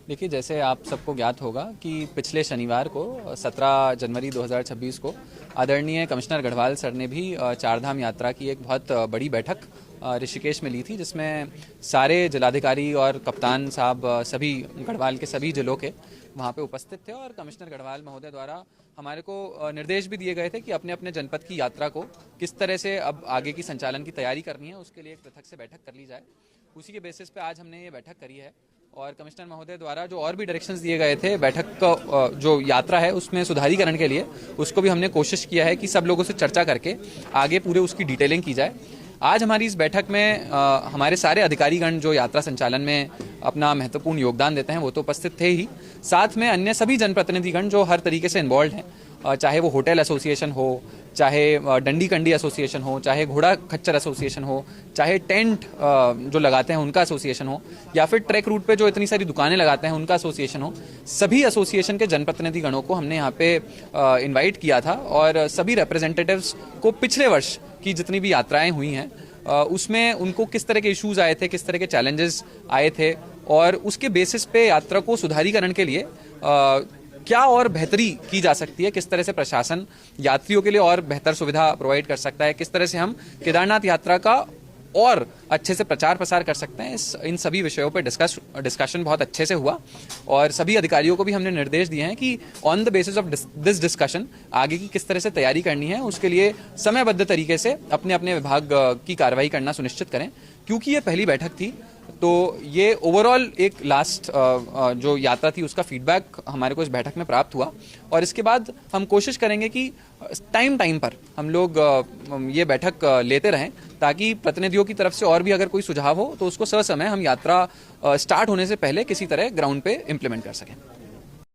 देखिए, जैसे आप सबको ज्ञात होगा कि पिछले शनिवार को 17 जनवरी 2026 को आदरणीय कमिश्नर गढ़वाल सर ने भी चारधाम यात्रा की एक बहुत बड़ी बैठक ऋषिकेश में ली थी, जिसमें सारे जिलाधिकारी और कप्तान साहब सभी गढ़वाल के सभी जिलों के वहाँ पे उपस्थित थे। और कमिश्नर गढ़वाल महोदय द्वारा हमारे को निर्देश भी दिए गए थे कि अपने अपने जनपद की यात्रा को किस तरह से अब आगे की संचालन की तैयारी करनी है, उसके लिए एक पृथक से बैठक कर ली जाए। उसी के बेसिस पे आज हमने ये बैठक करी है। और कमिश्नर महोदय द्वारा जो और भी डायरेक्शंस दिए गए थे बैठक का जो यात्रा है उसमें सुधारीकरण के लिए, उसको भी हमने कोशिश किया है कि सब लोगों से चर्चा करके आगे पूरे उसकी डिटेलिंग की जाए। आज हमारी इस बैठक में हमारे सारे अधिकारीगण जो यात्रा संचालन में अपना महत्वपूर्ण योगदान देते हैं वो तो उपस्थित थे ही, साथ में अन्य सभी जनप्रतिनिधिगण जो हर तरीके से इन्वॉल्व हैं, चाहे वो होटल एसोसिएशन हो, चाहे डंडी कंडी एसोसिएशन हो, चाहे घोड़ा खच्चर एसोसिएशन हो, चाहे टेंट जो लगाते हैं उनका एसोसिएशन हो, या फिर ट्रैक रूट पे जो इतनी सारी दुकानें लगाते हैं उनका एसोसिएशन हो, सभी एसोसिएशन के जनप्रतिनिधि गणों को हमने यहाँ पे इनवाइट किया था। और सभी रिप्रेजेंटेटिव्स को पिछले वर्ष की जितनी भी यात्राएं हुई हैं उसमें उनको किस तरह के इश्यूज आए थे, किस तरह के चैलेंजेस आए थे, और उसके बेसिस पे यात्रा को सुधारीकरण के लिए क्या और बेहतरी की जा सकती है, किस तरह से प्रशासन यात्रियों के लिए और बेहतर सुविधा प्रोवाइड कर सकता है, किस तरह से हम केदारनाथ यात्रा का और अच्छे से प्रचार प्रसार कर सकते हैं। इन सभी विषयों पर डिस्कशन बहुत अच्छे से हुआ। और सभी अधिकारियों को भी हमने निर्देश दिए हैं कि on the basis of this discussion आगे की किस तरह से तैयारी करनी है, उसके लिए समयबद्ध तरीके से अपने अपने विभाग की कार्रवाई करना सुनिश्चित करें। क्योंकि ये पहली बैठक थी तो ये ओवरऑल एक लास्ट जो यात्रा थी उसका फीडबैक हमारे को इस बैठक में प्राप्त हुआ। और इसके बाद हम कोशिश करेंगे कि टाइम पर हम लोग ये बैठक लेते रहें, ताकि प्रतिनिधियों की तरफ से और भी अगर कोई सुझाव हो तो उसको ससमय हम यात्रा स्टार्ट होने से पहले किसी तरह ग्राउंड पे इम्प्लीमेंट कर सकें।